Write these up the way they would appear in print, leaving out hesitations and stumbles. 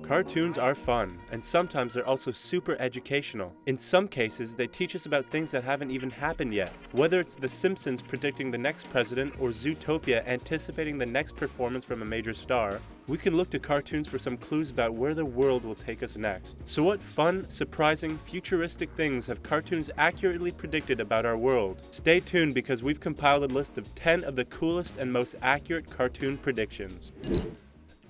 Cartoons are fun, and sometimes they're also super educational. In some cases, they teach us about things that haven't even happened yet. Whether it's The Simpsons predicting the next president or Zootopia anticipating the next performance from a major star, we can look to cartoons for some clues about where the world will take us next. So what fun, surprising, futuristic things have cartoons accurately predicted about our world? Stay tuned because we've compiled a list of 10 of the coolest and most accurate cartoon predictions.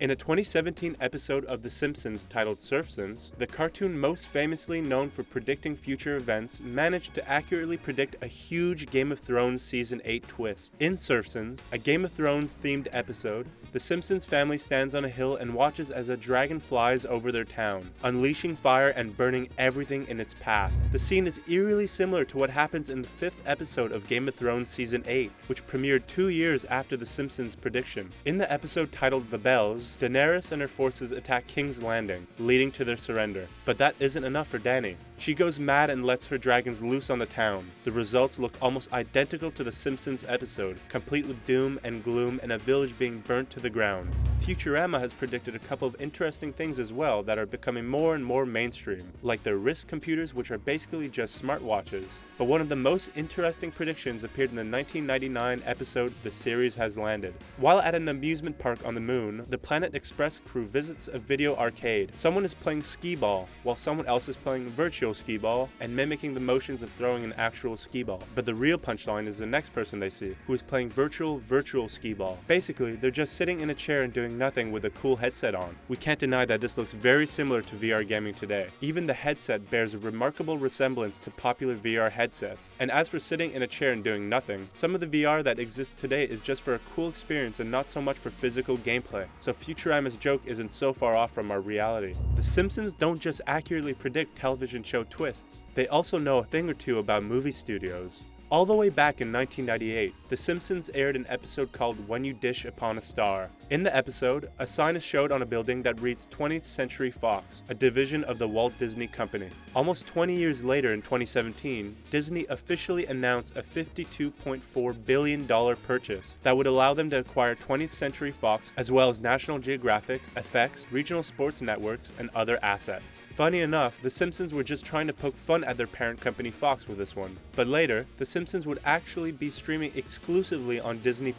In a 2017 episode of The Simpsons titled Simpsons, the cartoon most famously known for predicting future events managed to accurately predict a huge Game of Thrones Season 8 twist. In Simpsons, a Game of Thrones themed episode, the Simpsons family stands on a hill and watches as a dragon flies over their town, unleashing fire and burning everything in its path. The scene is eerily similar to what happens in the 5th episode of Game of Thrones Season 8, which premiered 2 years after The Simpsons prediction. In the episode titled The Bells, Daenerys and her forces attack King's Landing, leading to their surrender. But that isn't enough for Dany. She goes mad and lets her dragons loose on the town. The results look almost identical to the Simpsons episode, complete with doom and gloom and a village being burnt to the ground. Futurama has predicted a couple of interesting things as well that are becoming more and more mainstream, like their wrist computers, which are basically just smartwatches. But one of the most interesting predictions appeared in the 1999 episode The Series Has Landed. While at an amusement park on the moon, the Planet Express crew visits a video arcade. Someone is playing skee-ball, while someone else is playing virtual skee-ball and mimicking the motions of throwing an actual skee-ball. But the real punchline is the next person they see, who is playing virtual skee-ball. Basically, they're just sitting in a chair and doing nothing with a cool headset on. We can't deny that this looks very similar to VR gaming today. Even the headset bears a remarkable resemblance to popular VR headsets. And as for sitting in a chair and doing nothing, some of the VR that exists today is just for a cool experience and not so much for physical gameplay. So Futurama's joke isn't so far off from our reality. The Simpsons don't just accurately predict television show twists, they also know a thing or two about movie studios. All the way back in 1998, The Simpsons aired an episode called When You Dish Upon a Star. In the episode, a sign is showed on a building that reads 20th Century Fox, a division of the Walt Disney Company. Almost 20 years later in 2017, Disney officially announced a $52.4 billion purchase that would allow them to acquire 20th Century Fox as well as National Geographic, FX, regional sports networks, and other assets. Funny enough, The Simpsons were just trying to poke fun at their parent company Fox with this one. But later, The Simpsons would actually be streaming exclusively on Disney+.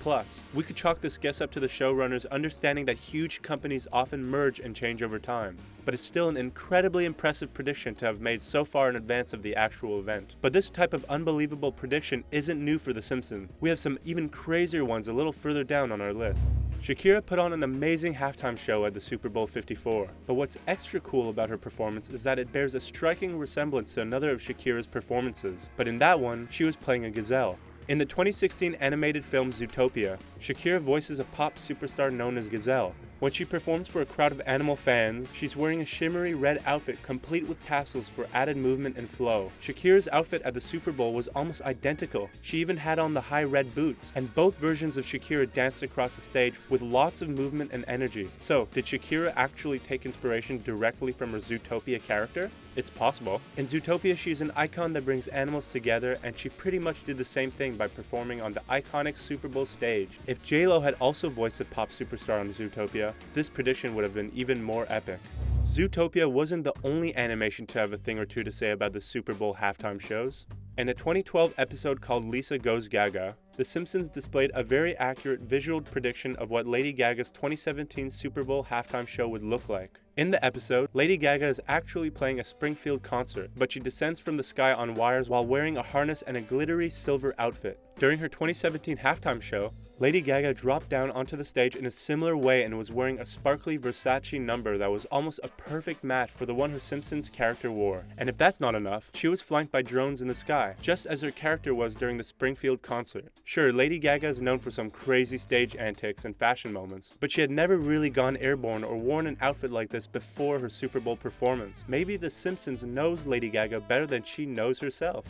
We could chalk this guess up to the showrunners understanding that huge companies often merge and change over time. But it's still an incredibly impressive prediction to have made so far in advance of the actual event. But this type of unbelievable prediction isn't new for The Simpsons. We have some even crazier ones a little further down on our list. Shakira put on an amazing halftime show at the Super Bowl 54, but what's extra cool about her performance is that it bears a striking resemblance to another of Shakira's performances, but in that one, she was playing a gazelle. In the 2016 animated film Zootopia, Shakira voices a pop superstar known as Gazelle. When she performs for a crowd of animal fans, she's wearing a shimmery red outfit complete with tassels for added movement and flow. Shakira's outfit at the Super Bowl was almost identical. She even had on the high red boots, and both versions of Shakira danced across the stage with lots of movement and energy. So, did Shakira actually take inspiration directly from her Zootopia character? It's possible. In Zootopia, she's an icon that brings animals together, and she pretty much did the same thing by performing on the iconic Super Bowl stage. If J-Lo had also voiced a pop superstar on Zootopia, this prediction would have been even more epic. Zootopia wasn't the only animation to have a thing or two to say about the Super Bowl halftime shows. In a 2012 episode called Lisa Goes Gaga, The Simpsons displayed a very accurate visual prediction of what Lady Gaga's 2017 Super Bowl halftime show would look like. In the episode, Lady Gaga is actually playing a Springfield concert, but she descends from the sky on wires while wearing a harness and a glittery silver outfit. During her 2017 halftime show, Lady Gaga dropped down onto the stage in a similar way and was wearing a sparkly Versace number that was almost a perfect match for the one her Simpsons character wore. And if that's not enough, she was flanked by drones in the sky, just as her character was during the Springfield concert. Sure, Lady Gaga is known for some crazy stage antics and fashion moments, but she had never really gone airborne or worn an outfit like this before her Super Bowl performance. Maybe The Simpsons knows Lady Gaga better than she knows herself.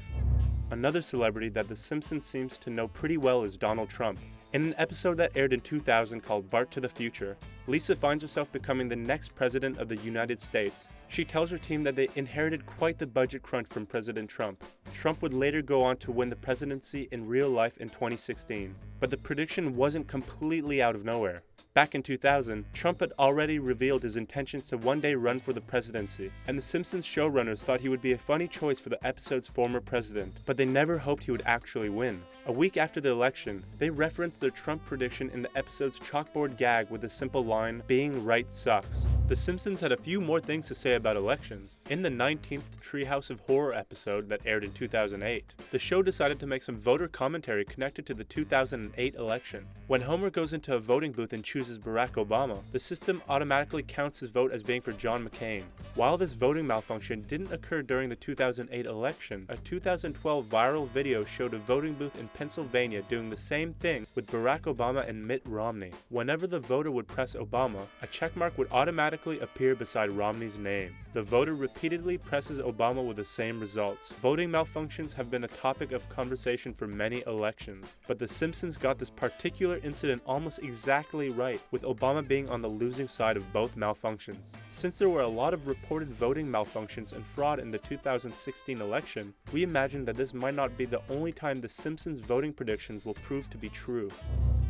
Another celebrity that The Simpsons seems to know pretty well is Donald Trump. In an episode that aired in 2000 called Bart to the Future, Lisa finds herself becoming the next president of the United States. She tells her team that they inherited quite the budget crunch from President Trump. Trump would later go on to win the presidency in real life in 2016. but the prediction wasn't completely out of nowhere. Back in 2000, Trump had already revealed his intentions to one day run for the presidency, and the Simpsons showrunners thought he would be a funny choice for the episode's former president, but they never hoped he would actually win. A week after the election, they referenced their Trump prediction in the episode's chalkboard gag with the simple line, "Being right sucks." The Simpsons had a few more things to say about elections. In the 19th Treehouse of Horror episode that aired in 2008, the show decided to make some voter commentary connected to the 2008 election. When Homer goes into a voting booth and chooses Barack Obama, the system automatically counts his vote as being for John McCain. While this voting malfunction didn't occur during the 2008 election, a 2012 viral video showed a voting booth in Pennsylvania doing the same thing with Barack Obama and Mitt Romney. Whenever the voter would press Obama, a checkmark would automatically appear beside Romney's name. The voter repeatedly presses Obama with the same results. Voting malfunctions have been a topic of conversation for many elections, but The Simpsons got this particular incident almost exactly right, with Obama being on the losing side of both malfunctions. Since there were a lot of reported voting malfunctions and fraud in the 2016 election, we imagine that this might not be the only time The Simpsons voting predictions will prove to be true.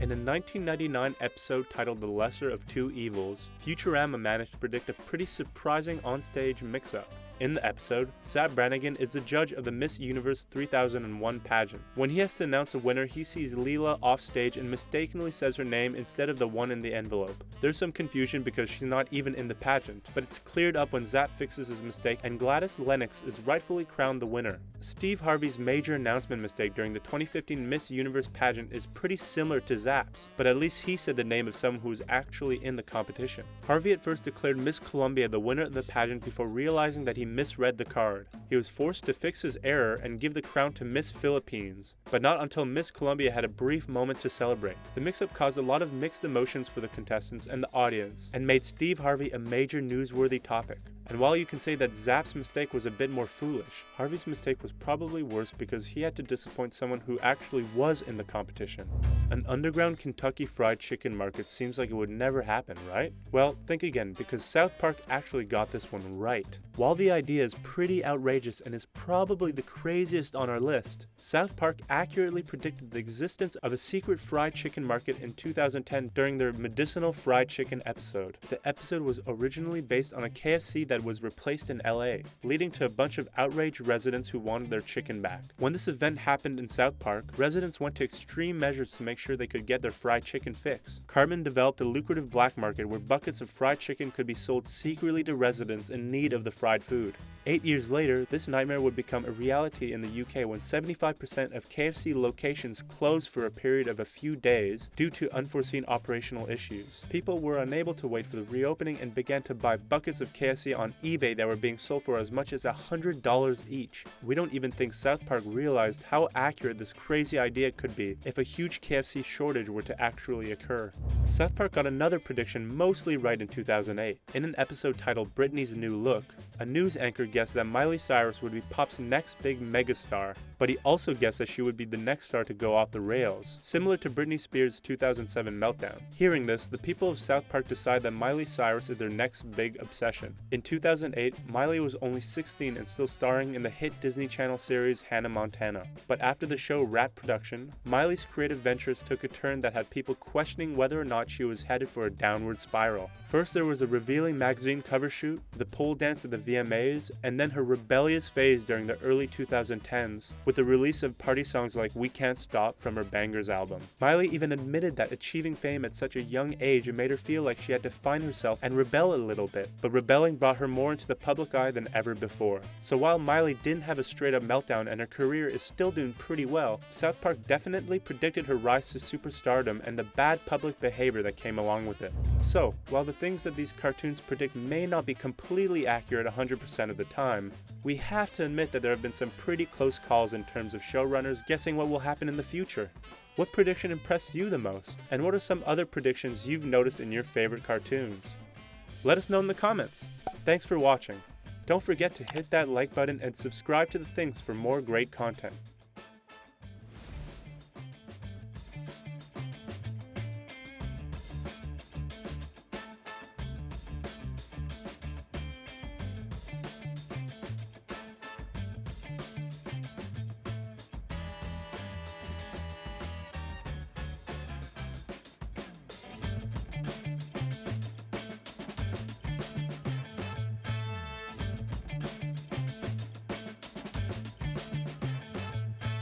In a 1999 episode titled The Lesser of Two Evils, Futurama managed to predict a pretty surprising onstage mix-up. In the episode, Zap Brannigan is the judge of the Miss Universe 3001 pageant. When he has to announce a winner, he sees Leela off stage and mistakenly says her name instead of the one in the envelope. There's some confusion because she's not even in the pageant, but it's cleared up when Zap fixes his mistake and Gladys Lennox is rightfully crowned the winner. Steve Harvey's major announcement mistake during the 2015 Miss Universe pageant is pretty similar to Zap's, but at least he said the name of someone who was actually in the competition. Harvey at first declared Miss Columbia the winner of the pageant before realizing that he misread the card. He was forced to fix his error and give the crown to Miss Philippines, but not until Miss Columbia had a brief moment to celebrate. The mix-up caused a lot of mixed emotions for the contestants and the audience, and made Steve Harvey a major newsworthy topic. And while you can say that Zap's mistake was a bit more foolish, Harvey's mistake was probably worse because he had to disappoint someone who actually was in the competition. An underground Kentucky Fried Chicken market seems like it would never happen, right? Well, think again, because South Park actually got this one right. While the idea is pretty outrageous and is probably the craziest on our list, South Park accurately predicted the existence of a secret fried chicken market in 2010 during their medicinal fried chicken episode. The episode was originally based on a KFC that was replaced in LA, leading to a bunch of outraged residents who wanted their chicken back. When this event happened in South Park, residents went to extreme measures to make sure they could get their fried chicken fix. Cartman developed a lucrative black market where buckets of fried chicken could be sold secretly to residents in need of the fried food. 8 years later, this nightmare would become a reality in the UK when 75% of KFC locations closed for a period of a few days due to unforeseen operational issues. People were unable to wait for the reopening and began to buy buckets of KFC on eBay that were being sold for as much as $100 each. We don't even think South Park realized how accurate this crazy idea could be if a huge KFC shortage were to actually occur. South Park got another prediction mostly right in 2008. In an episode titled Britney's New Look, a news anchor guessed that Miley Cyrus would be pop's next big megastar, but he also guessed that she would be the next star to go off the rails, similar to Britney Spears' 2007 meltdown. Hearing this, the people of South Park decide that Miley Cyrus is their next big obsession. In 2008, Miley was only 16 and still starring in the hit Disney Channel series Hannah Montana. But after the show wrapped production, Miley's creative ventures took a turn that had people questioning whether or not she was headed for a downward spiral. First there was a revealing magazine cover shoot, the pole dance at the VMAs, and then her rebellious phase during the early 2010s with the release of party songs like We Can't Stop from her Bangers album. Miley even admitted that achieving fame at such a young age made her feel like she had to find herself and rebel a little bit, but rebelling brought her more into the public eye than ever before. So while Miley didn't have a straight up meltdown and her career is still doing pretty well, South Park definitely predicted her rise to superstardom and the bad public behavior that came along with it. So, while the things that these cartoons predict may not be completely accurate 100% of the time, we have to admit that there have been some pretty close calls in terms of showrunners guessing what will happen in the future. What prediction impressed you the most? And what are some other predictions you've noticed in your favorite cartoons? Let us know in the comments. Thanks for watching. Don't forget to hit that like button and subscribe to The Things for more great content.